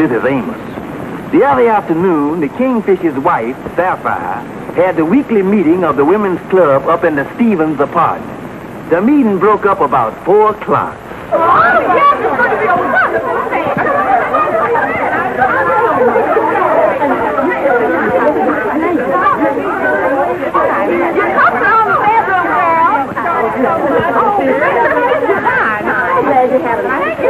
Mrs. Amos. The other afternoon, the Kingfish's wife, Sapphire, had the weekly meeting of the women's club up in the Stevens apartment. The meeting broke up about 4 o'clock. Oh, yes, it's going to be a wonderful thing. You come from the bedroom, girl. I'm glad you have it. Thank you.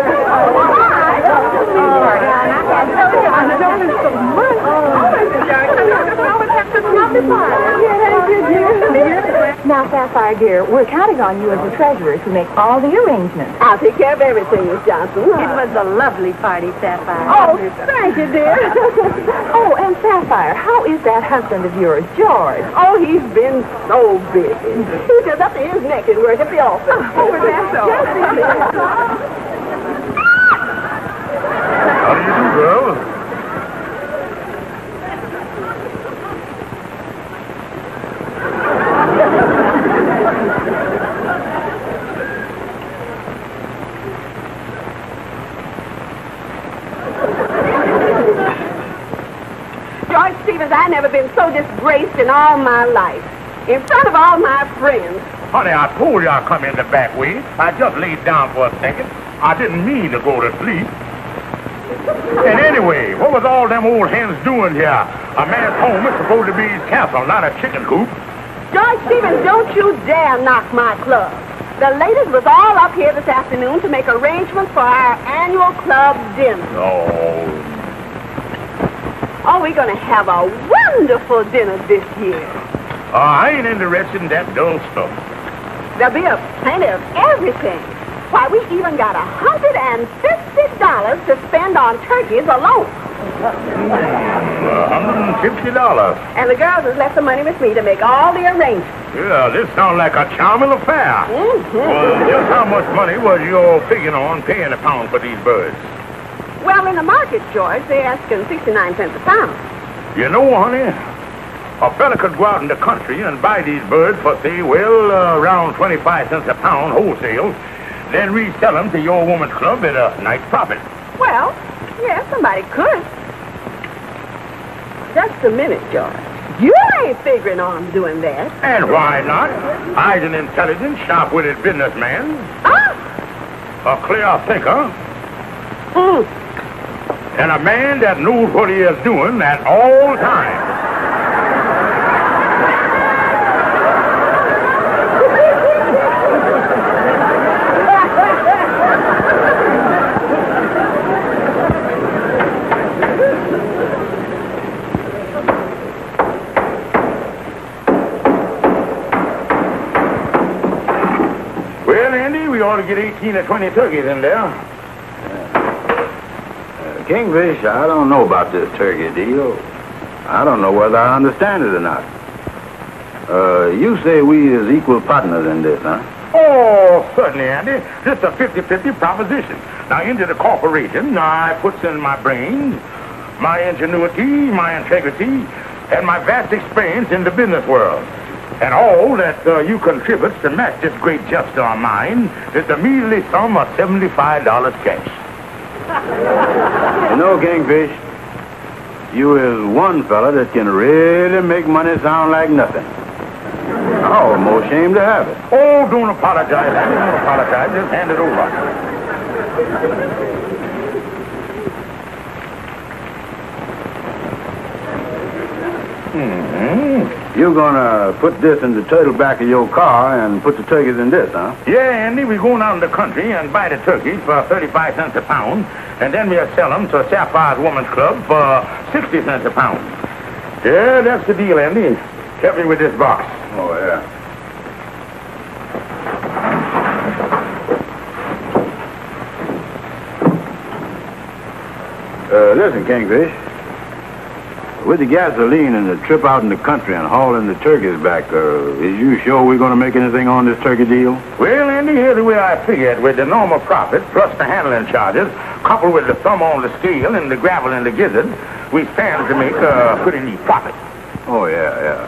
Now, Sapphire, dear, we're counting on you as the treasurer to make all the arrangements. I'll take care of everything, Miss Johnson. It was a lovely party, Sapphire. Oh, thank you, dear. Oh, and Sapphire, how is that husband of yours, George? Oh, he's been so busy. He's just up to his neck in work at the office. Oh, is that so? How do you do, girl? George Stevens, I've never been so disgraced in all my life. In front of all my friends. Honey, I told you I'd come in the back way. I just laid down for a second. I didn't mean to go to sleep. And anyway, what was all them old hens doing here? A man's home is supposed to be his castle, not a chicken coop. George Stevens, don't you dare knock my club. The ladies was all up here this afternoon to make arrangements for our annual club dinner. Oh, we're going to have a wonderful dinner this year. I ain't interested in that dull stuff. There'll be plenty of everything. Why, we even got $150 to spend on turkeys alone. $150. And the girls has left the money with me to make all the arrangements. Yeah, this sounds like a charming affair. Mm-hmm. Well, just how much money was you figuring on paying a pound for these birds? Well, in the market, George, they're asking 69 cents a pound. You know, honey, a fella could go out in the country and buy these birds for, say, well, around 25 cents a pound wholesale, then resell them to your woman's club at a nice profit. Well, yeah, somebody could. Just a minute, George. You ain't figuring on doing that. And why not? I's an intelligent, sharp-witted businessman. Ah! A clear thinker. Mm. And a man that knows what he is doing at all times. Well, Andy, we ought to get 18 or 20 turkeys in there. Kingfish, I don't know about this turkey deal. I don't know whether I understand it or not. You say we is equal partners in this, huh? Oh, certainly, Andy. Just a 50-50 proposition. Now, into the corporation, I puts in my brains, my ingenuity, my integrity, and my vast experience in the business world. And all that you contribute to match this great gesture of mine is the measly sum of $75 cash. You know, Kingfish, you is one fella that can really make money sound like nothing. I'm almost ashamed to have it. Oh, don't apologize, Andy. Don't apologize. Just hand it over. Mm-hmm. You're gonna put this in the turtle back of your car and put the turkeys in this, huh? Yeah, Andy, we're going out in the country and buy the turkeys for 35 cents a pound, and then we'll sell them to Sapphire's Woman's Club for 60 cents a pound. Yeah, that's the deal, Andy. Help me with this box. Oh, yeah. Listen, Kingfish. With the gasoline and the trip out in the country and hauling the turkeys back, is you sure we're going to make anything on this turkey deal? Well, Andy, here's the way I figure it. With the normal profit, plus the handling charges, coupled with the thumb on the scale and the gravel and the gizzard, we stand to make a pretty neat profit. Oh, yeah.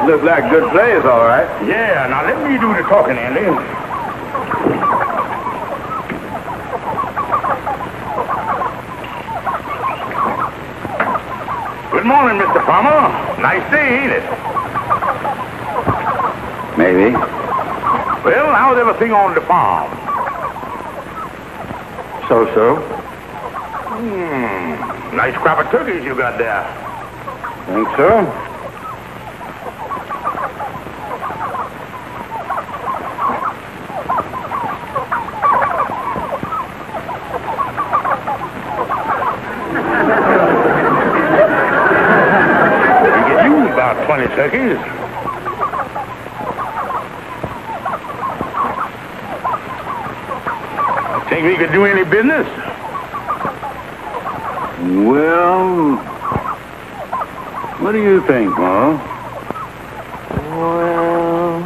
Look like a good place, all right. Yeah, now let me do the talking, Andy. Good morning, Mr. Farmer. Nice day, ain't it? Maybe. Well, how's everything on the farm? So-so. Nice crop of turkeys you got there. Think so? We could use about 20 turkeys. Think we could do any business? Well, what do you think, Ma? Well,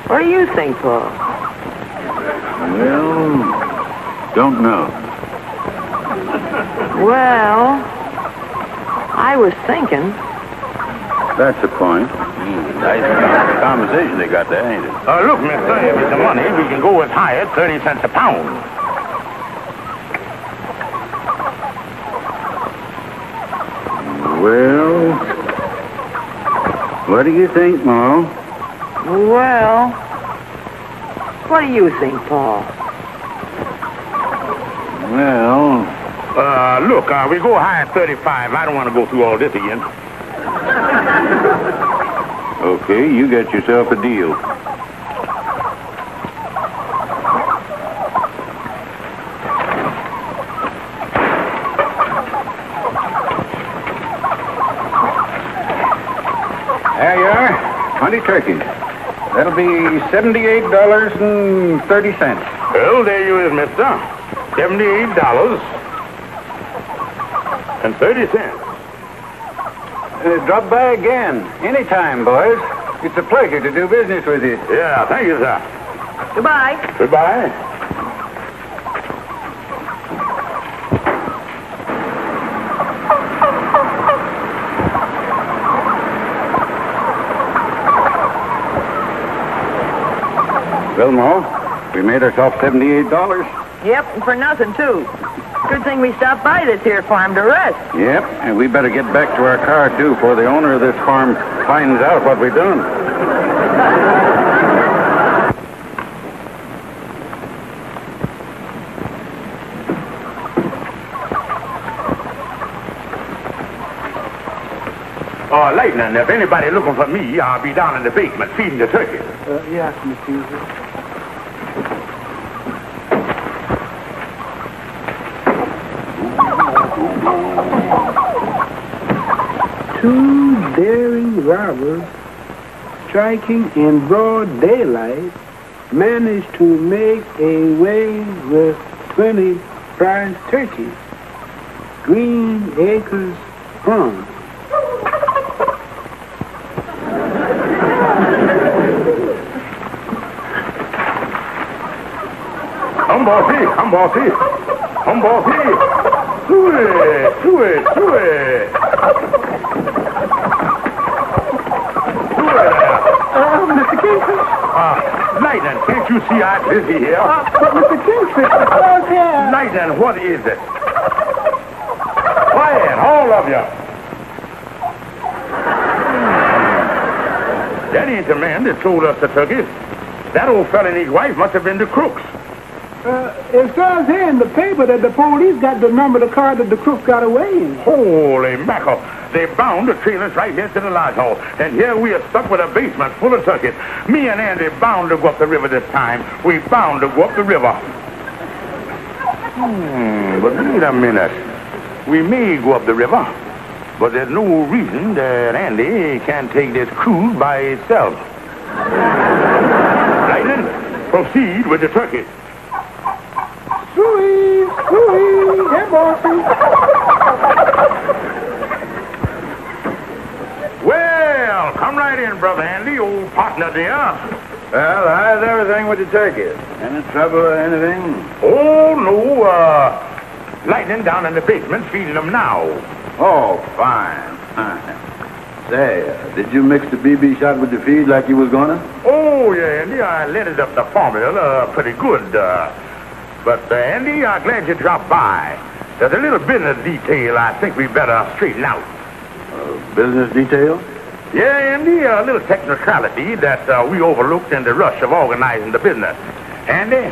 what do you think, Paul? Well, don't know. Well, I was thinking. That's the point. Nice conversation they got there, ain't it? Look, mister, if it's the money, we can go as high as 30 cents a pound. Well, what do you think, Ma? Well, what do you think, Paul? Well, Look, we go high at 35. I don't want to go through all this again. okay, you get yourself a deal. There you are. 20 turkeys. That'll be $78.30. Well, there you is, mister. $78.30. Drop by again. Anytime, boys. It's a pleasure to do business with you. Yeah, thank you, sir. Goodbye. Goodbye. Well, Ma, we made ourselves $78. Yep, and for nothing, too. Good thing we stopped by this here farm to rest. Yep, and we better get back to our car, too, before the owner of this farm finds out what we've done. Lightning, if anybody looking for me, I'll be down in the basement feeding the turkeys. Yes, Miss Hughes. Two daring robbers, striking in broad daylight, managed to make away with 20 prize turkeys. Green Acres Farm. I'm bossy. Do it. Mr. Kingfish. Lightning, can't you see I'm busy here? But Mr. Kingfish, okay. Lightning, what is it? Quiet, all of you. That ain't the man that sold us the turkeys. That old fella and his wife must have been the crooks. It says here in the paper that the police got the number of the car that the crooks got away in. Holy mackerel. They bound the trailers right here to the lodge hall. And here we are stuck with a basement full of turkeys. Me and Andy bound to go up the river this time. We bound to go up the river. But wait a minute. We may go up the river, but there's no reason that Andy can't take this cruise by itself. Lightning, proceed with the turkeys. Squeeze, hey, bossy. Well, come right in, Brother Andy, old partner there. Well, how's everything with the turkeys? Any trouble or anything? Oh, no, Lightning down in the basement feeding them now. Oh, fine. Say, did you mix the BB shot with the feed like you was gonna? Oh, yeah, Andy, I let it up the formula pretty good. But, Andy, I'm glad you dropped by. There's a little business detail I think we better straighten out. Business detail? Yeah, Andy, a little technicality that we overlooked in the rush of organizing the business. Andy,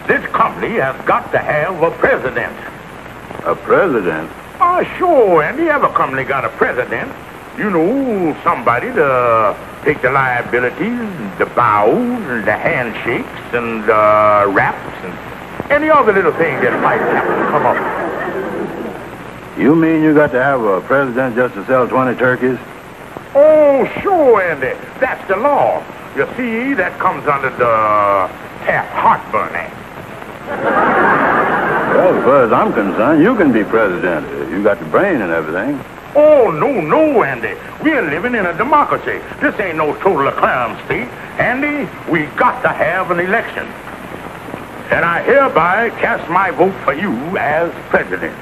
this company has got to have a president. A president? Oh, sure, Andy. Every company got a president. You know, somebody to take the liabilities, the bows, and the handshakes, and the raps, and any other little thing that might happen to come up. You mean you got to have a president just to sell 20 turkeys? Oh, sure, Andy. That's the law. You see, that comes under the Taft-Hartburn Act. Well, as far as I'm concerned, you can be president. You got the brain and everything. Oh, no, Andy. We're living in a democracy. This ain't no total crime state. Andy, we got to have an election. And I hereby cast my vote for you as president.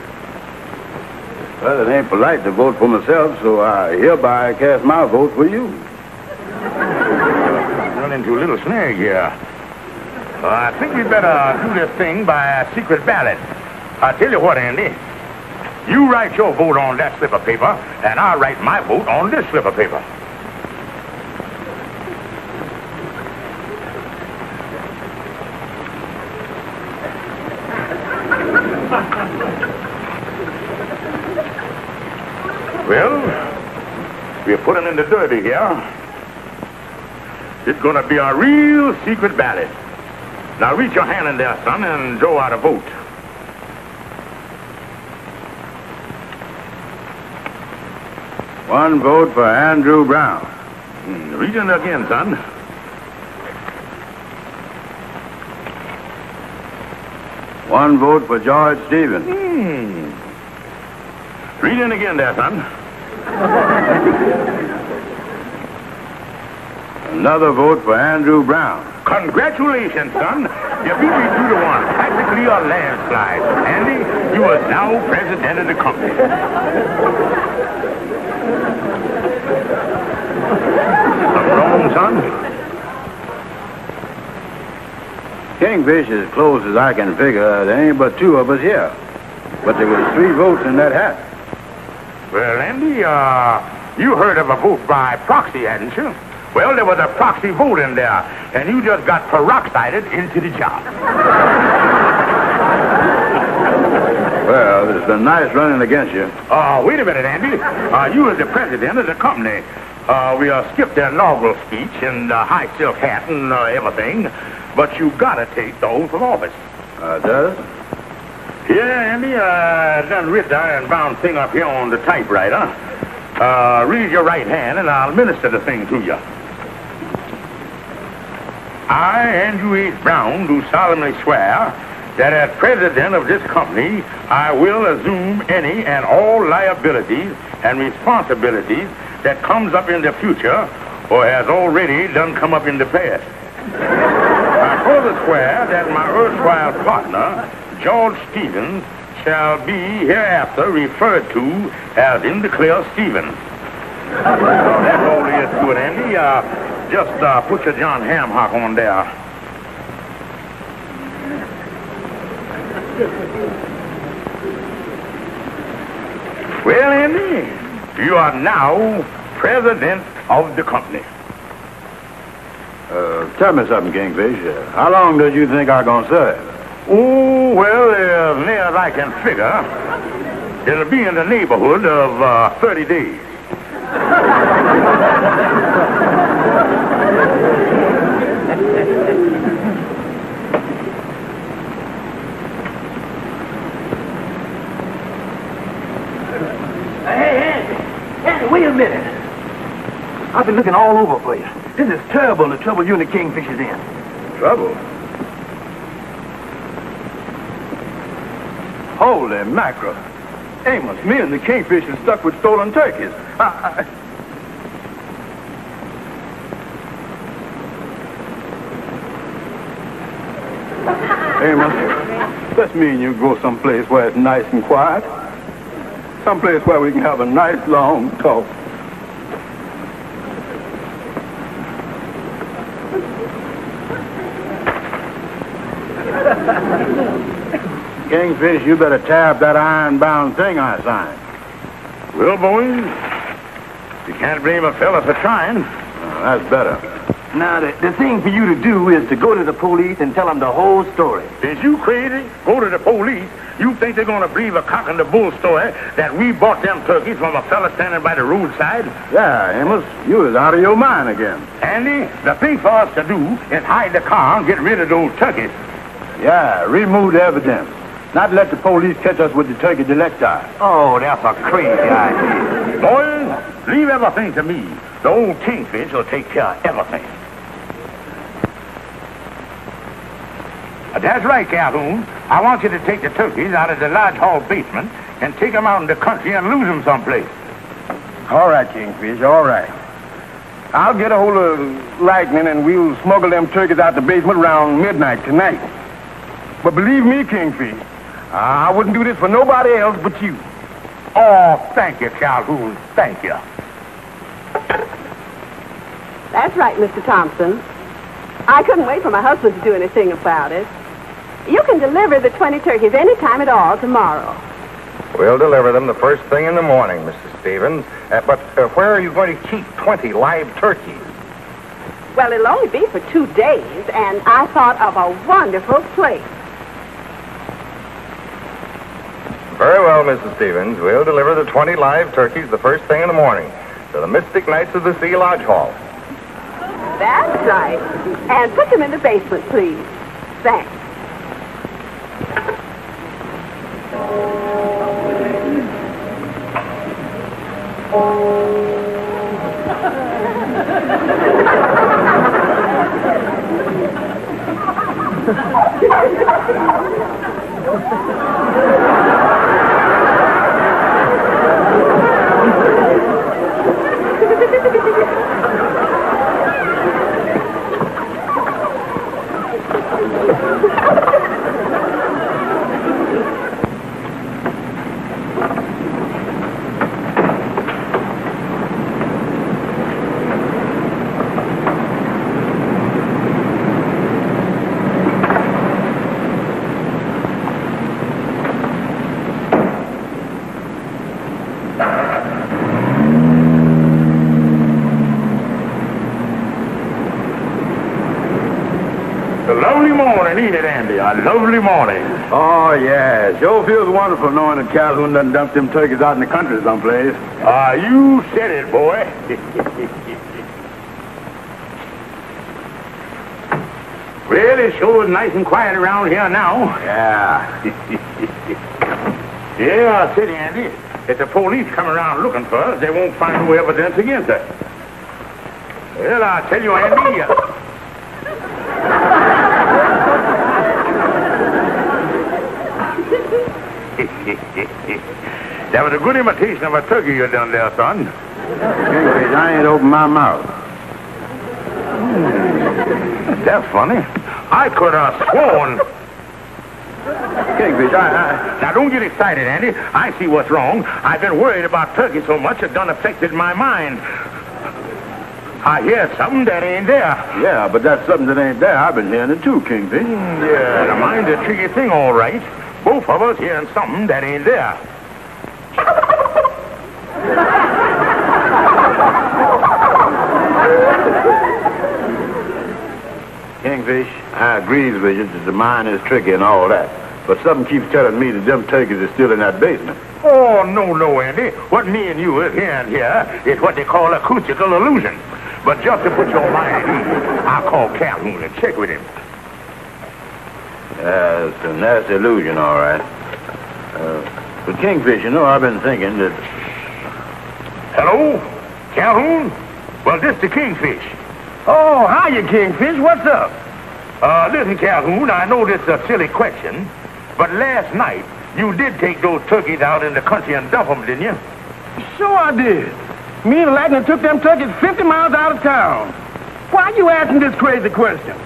Well, it ain't polite to vote for myself, so I hereby cast my vote for you. Run into a little snag here. I think we better do this thing by secret ballot. I'll tell you what, Andy. You write your vote on that slip of paper, and I'll write my vote on this slip of paper. Well, we're putting in the dirty here. It's going to be a real secret ballot. Now reach your hand in there, son, and draw out a vote. One vote for Andrew Brown. Reach in again, son. One vote for George Stevens. Read in again there, son. Another vote for Andrew Brown. Congratulations, son. You beat me 2-1. Practically a landslide. Andy, you are now president of the company. Something wrong, son? Kingfish, as close as I can figure, there ain't but 2 of us here. But there was 3 votes in that hat. Well, Andy, you heard of a vote by proxy, hadn't you? Well, there was a proxy vote in there, and you just got peroxided into the job. Well, it's been nice running against you. Wait a minute, Andy. You as the president of the company. We skipped the inaugural speech and the high silk hat and everything, but you gotta take the oath of office. Does? Yeah, Andy, I done writ the iron-bound thing up here on the typewriter. Raise your right hand, and I'll minister the thing to you. I, Andrew H. Brown, do solemnly swear that as president of this company, I will assume any and all liabilities and responsibilities that comes up in the future or has already done come up in the past. I further swear that my erstwhile partner, George Stevens, shall be hereafter referred to as in the clear Stevens. That's all there is to it, Andy. Just put your John Hamhock on there. Well, Andy, you are now president of the company. Tell me something, Kingfish. How long does you think I'm going to serve? Oh, well, as near as I can figure, it'll be in the neighborhood of 30 days. Hey, Andy, wait a minute. I've been looking all over for you. This is terrible, the trouble you and the Kingfish is in. Trouble? Holy mackerel. Amos, me and the Kingfish are stuck with stolen turkeys. Amos, let's me and you go someplace where it's nice and quiet. Someplace where we can have a nice long talk. Kingfish, you better tear up that iron-bound thing I signed. Well, boys, you can't blame a fella for trying. That's better. Now, the thing for you to do is to go to the police and tell them the whole story. Is you crazy? Go to the police. You think they're going to believe a cock and the bull story that we bought them turkeys from a fella standing by the roadside? Yeah, Amos, you was out of your mind again. Andy, the thing for us to do is hide the car and get rid of those turkeys. Yeah, remove the evidence. Not let the police catch us with the turkey delecti. Oh, that's a crazy idea. Boys, leave everything to me. The old Kingfish will take care of everything. That's right, Calhoun. I want you to take the turkeys out of the lodge hall basement and take them out in the country and lose them someplace. All right, Kingfish, all right. I'll get a hold of Lightning and we'll smuggle them turkeys out the basement around midnight tonight. But believe me, Kingfish, I wouldn't do this for nobody else but you. Oh, thank you, Calhoun. Thank you. That's right, Mr. Thompson. I couldn't wait for my husband to do anything about it. You can deliver the 20 turkeys any time at all tomorrow. We'll deliver them the first thing in the morning, Mrs. Stevens. But where are you going to keep 20 live turkeys? Well, it'll only be for 2 days, and I thought of a wonderful place. Very well, Mrs. Stevens. We'll deliver the 20 live turkeys the first thing in the morning to the Mystic Knights of the Sea Lodge Hall. That's right. And put them in the basement, please. Thanks. Ain't it, Andy? A lovely morning. Oh, yeah. Sure feels wonderful knowing that Calhoun doesn't dump them turkeys out in the country someplace. You said it, boy. Well, it sure is nice and quiet around here now. Yeah. Yeah, I said, Andy, if the police come around looking for us, they won't find no evidence against us. Well, I tell you, Andy... That was a good imitation of a turkey you done there, son. Kingfish, I ain't opened my mouth. That's funny. I could have sworn. Kingfish, Now, don't get excited, Andy. I see what's wrong. I've been worried about turkey so much it done affected my mind. I hear something that ain't there. Yeah, but that's something that ain't there. I've been hearing it too, Kingfish. Yeah, the mind's a tricky thing, all right. Both of us hearing something that ain't there. Kingfish, I agrees with you that the mine is tricky and all that. But something keeps telling me that them turkeys are still in that basement. Oh, no, Andy. What me and you is hearing here is what they call acoustical illusion. But just to put your mind at ease, I'll call Calhoun and check with him. It's a nasty illusion, all right. But Kingfish, you know, I've been thinking that... Hello? Calhoun? Well, this the Kingfish. Oh, hiya, Kingfish. What's up? Listen, Calhoun, I know this is a silly question, but last night you did take those turkeys out in the country and dump them, didn't you? Sure I did. Me and Lightning took them turkeys 50 miles out of town. Why are you asking this crazy question?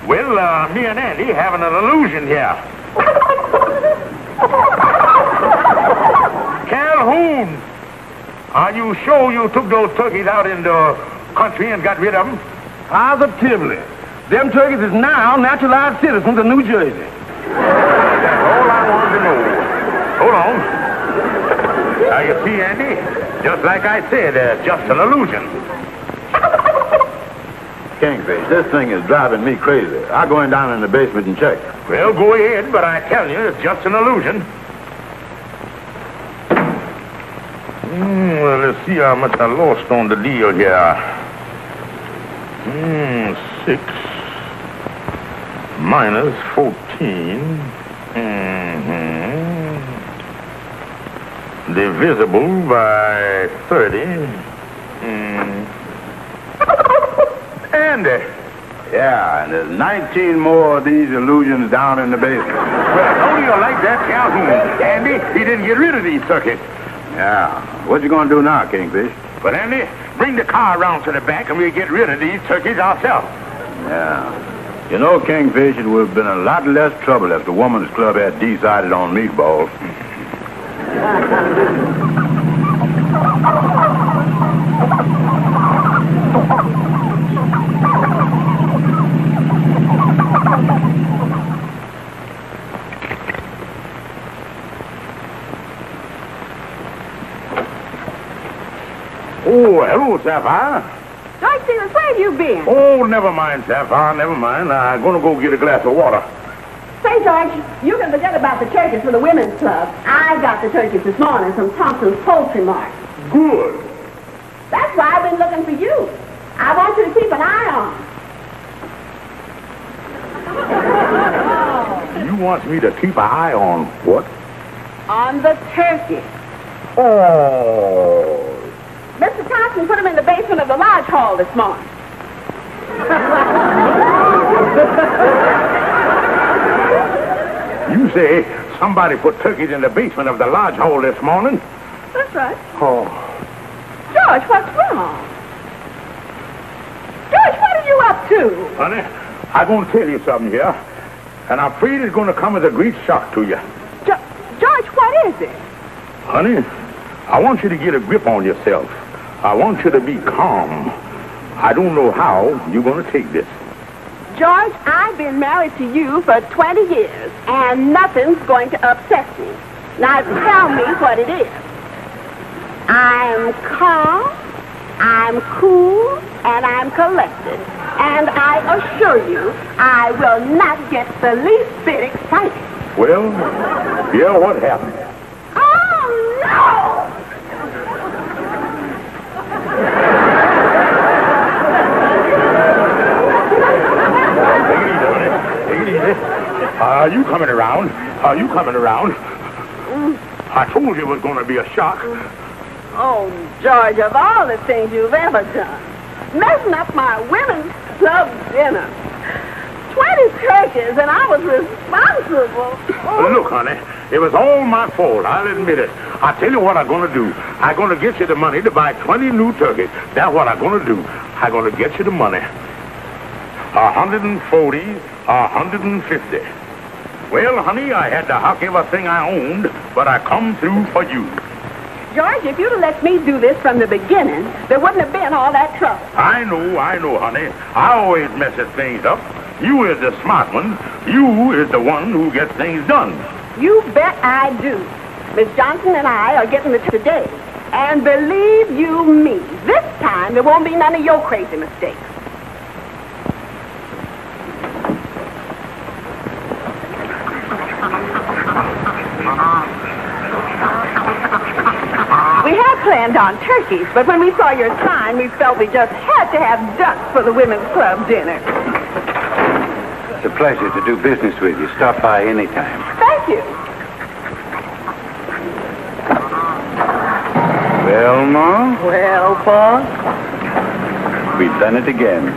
Well, me and Andy having an illusion here. Calhoun, are you sure you took those turkeys out in the country and got rid of them? Positively. Them turkeys is now naturalized citizens of New Jersey. That's all I wanted to know. Hold on. Now, you see, Andy, just like I said, just an illusion. Kingfish, this thing is driving me crazy. I'll go in down in the basement and check. Well, go ahead, but I tell you, it's just an illusion. Well, let's see how much I lost on the deal here. 6 minus 14. Divisible by 30. Andy. Yeah, and there's 19 more of these illusions down in the basement. Well, don't you like that Calhoun? Andy, he didn't get rid of these turkeys. Yeah. What you gonna do now, Kingfish? But Andy, bring the car around to the back and we'll get rid of these turkeys ourselves. Yeah. You know, Kingfish, it would have been a lot less trouble if the woman's club had decided on meatballs. Oh, hello, Sapphire. George Stevens, where have you been? Oh, never mind, Sapphire, never mind. I'm going to go get a glass of water. Say, George, you can forget about the turkeys for the women's club. I got the turkeys this morning from Thompson's Poultry Mart. Good. That's why I've been looking for you. I want you to keep an eye on. You want me to keep an eye on what? On the turkey. Oh. Mr. Thompson put them in the basement of the lodge hall this morning. You say somebody put turkeys in the basement of the lodge hall this morning? That's right. Oh. George, what's wrong? George, what are you up to? Honey, I'm going to tell you something here, and I'm afraid it's going to come as a great shock to you. George, what is it? Honey, I want you to get a grip on yourself. I want you to be calm. I don't know how you're going to take this. George, I've been married to you for 20 years, and nothing's going to upset me. Now tell me what it is. I'm calm, I'm cool, and I'm collected. And I assure you, I will not get the least bit excited. Well, yeah, what happened? Oh, no! Take it easy. Are you coming around? Are you coming around? I told you it was going to be a shock. Oh, George, of all the things you've ever done, messing up my women's club dinner. 20 turkeys, and I was responsible. Oh. Look, honey, it was all my fault. I'll admit it. I'll tell you what I'm going to do. I'm going to get you the money to buy 20 new turkeys. That's what I'm going to do. I'm going to get you the money. 140, 150. Well, honey, I had to huck everything I owned, but I come through for you. George, if you'd have let me do this from the beginning, there wouldn't have been all that trouble. I know, honey. I always messes things up. You is the smart one. You is the one who gets things done. You bet I do. Miss Johnson and I are getting it today. And believe you me, this time there won't be none of your crazy mistakes. We had planned on turkeys, but when we saw your sign, we felt we just had to have ducks for the women's club dinner. It's a pleasure to do business with you. Stop by anytime. Thank you. Well, Ma? Well, boss? We've done it again.